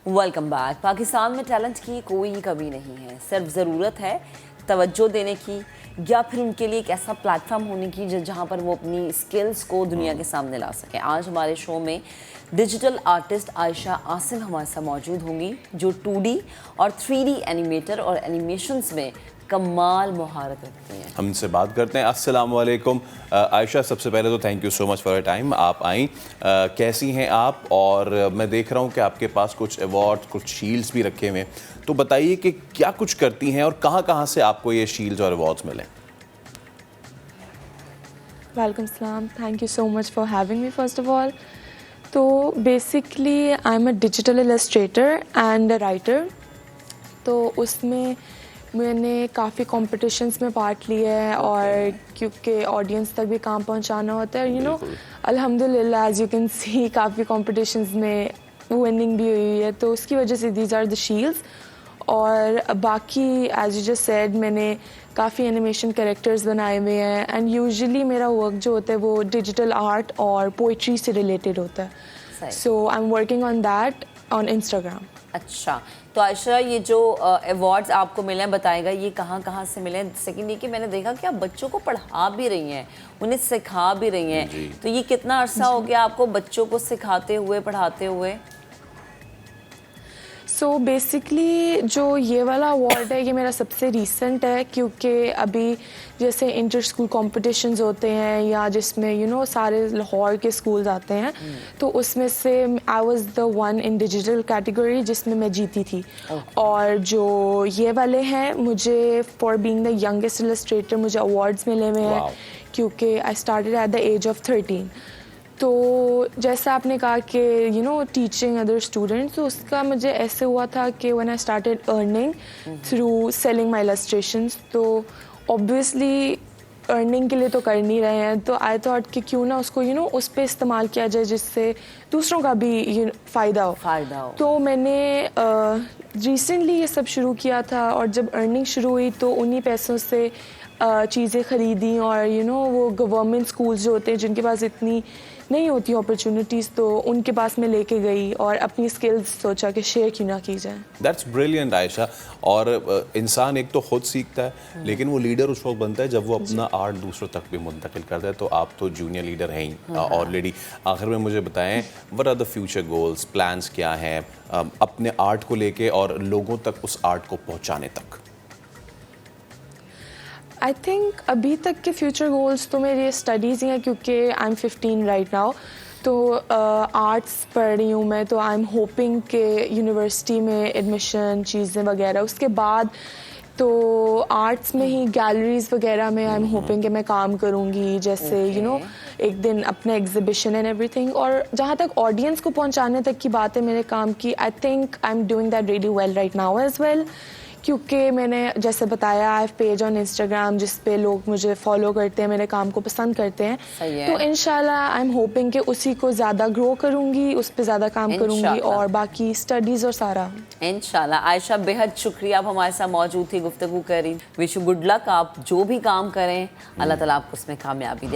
Welcome back. Pakistan میں talent کی کوئی کمی نہیں ہے, صرف ضرورت ہے توجہ دینے کی یا پھر ان کے لیے ایک ایسا پلیٹ فارم ہونے کی جہاں پر وہ اپنی سکلز کو دنیا کے سامنے لا سکیں. آج ہمارے شو میں ڈیجیٹل آرٹسٹ عائشہ عاصم ہمارے ساتھ موجود ہوں گی, جو 2D اور 3D اینیمیٹر اور اینیمیشنز میں کمال مہارت رکھتی ہیں. ہم سے بات کرتے ہیں. السلام علیکم عائشہ, سب سے پہلے تو thank you so much for your time. آپ آئیں, کیسی ہیں آپ؟ اور میں دیکھ رہا ہوں کہ آپ کے پاس کچھ ایوارڈ, کچھ شیلڈز بھی رکھے ہوئے ہیں, تو بتائیے کہ کیا کچھ کرتی ہیں اور کہاں کہاں سے آپ کو یہ شیلڈز اور ایوارڈز ملیں؟ وعلیکم السلام. Thank you so much for having me first of all. تو basically I am a digital illustrator and a writer. تو اس میں نے کافی کمپٹیشنس میں پارٹ لیا ہے, اور کیونکہ آڈینس تک بھی کام پہنچانا ہوتا ہے, الحمد للہ as you can see coffee competitions میں وننگ بھی ہوئی ہے, تو اس کی وجہ سے دیز آر دا شیلڈز. اور باقی ایز یو جسٹ سیڈ میں نے کافی اینیمیشن کریکٹرز بنائے ہوئے ہیں, اینڈ یوزلی میرا ورک جو ہوتا ہے وہ ڈیجیٹل آرٹ اور پوئٹری سے ریلیٹڈ ہوتا ہے. So I am working on that on Instagram. اچھا, تو عائشہ یہ جو ایوارڈز آپ کو ملے ہیں بتائے گا یہ کہاں کہاں سے ملے ہیں؟ سیکنڈ یہ کہ میں نے دیکھا کہ آپ بچوں کو پڑھا بھی رہی ہیں, انہیں سکھا بھی رہی ہیں, تو یہ کتنا عرصہ ہو گیا آپ کو بچوں کو سکھاتے ہوئے, پڑھاتے ہوئے؟ سو بیسکلی جو یہ والا ایوارڈ ہے یہ میرا سب سے ریسنٹ ہے, کیونکہ ابھی جیسے انٹر اسکول کمپٹیشنز ہوتے ہیں یا جس میں سارے لاہور کے اسکولز آتے ہیں, تو اس میں سے I was the one in digital category جس میں میں جیتی تھی. اور جو یہ والے ہیں مجھے for being the youngest illustrator مجھے ایوارڈز ملے ہوئے ہیں, کیونکہ I started at the age of 13. تو جیسا آپ نے کہا کہ ٹیچنگ ادر اسٹوڈنٹس, تو اس کا مجھے ایسے ہوا تھا کہ when I started earning through selling my illustrations, تو اوبویسلی ارننگ کے لیے تو کر نہیں رہے ہیں, تو آئی تھاٹ کہ کیوں نہ اس کو اس پہ استعمال کیا جائے جس سے دوسروں کا بھی فائدہ ہو. تو میں نے ریسنٹلی یہ سب شروع کیا تھا, اور جب ارننگ شروع ہوئی تو انہی پیسوں سے چیزیں خریدیں, اور وہ گورنمنٹ اسکولز جو ہوتے ہیں جن کے پاس اتنی نہیں ہوتی اپرچونیٹیز, تو ان کے پاس میں لے کے گئی اور اپنی اسکلز سوچا کہ شیئر کیوں نہ کی جائیں. دیٹس بریلینٹ عائشہ. اور انسان ایک تو خود سیکھتا ہے, لیکن وہ لیڈر اس وقت بنتا ہے جب وہ اپنا آرٹ دوسروں تک بھی منتقل کرتا ہے. تو آپ تو جونیئر لیڈر ہیں آلریڈی. آخر میں مجھے بتائیں, what are the future goals, plans کیا ہیں اپنے آرٹ کو لے کے اور لوگوں تک اس آرٹ کو پہنچانے تک؟ آئی تھنک ابھی تک کے فیوچر گولز تو میری اسٹڈیز ہی ہیں, کیونکہ آئی ایم 15 رائٹ ناؤ. تو آرٹس پڑھ رہی ہوں میں, تو آئی ایم ہوپنگ کہ یونیورسٹی میں ایڈمیشن چیزیں وغیرہ, اس کے بعد تو آرٹس میں ہی گیلریز وغیرہ میں آئی ایم ہوپنگ کہ میں کام کروں گی, جیسے ایک دن اپنا ایگزیبیشن اینڈ ایوری تھنگ. اور جہاں تک آڈینس کو پہنچانے تک کی بات ہے میرے کام کی, I think I am doing that really well right now as well, کیونکہ میں نے جیسے بتایا I have page on Instagram جس پہ لوگ مجھے فالو کرتے ہیں, میرے کام کو پسند کرتے ہیں. تو انشاءاللہ آئی ایم ہوپنگ کہ اسی کو زیادہ گرو کروں گی, اس پہ زیادہ کام کروں گی, اور باقی اسٹڈیز اور سارا انشاءاللہ. عائشہ بہت شکریہ, آپ ہمارے ساتھ موجود تھی, گفتگو کری. Wish you good luck. آپ جو بھی کام کریں اللہ تعالیٰ آپ کو اس میں کامیابی دے.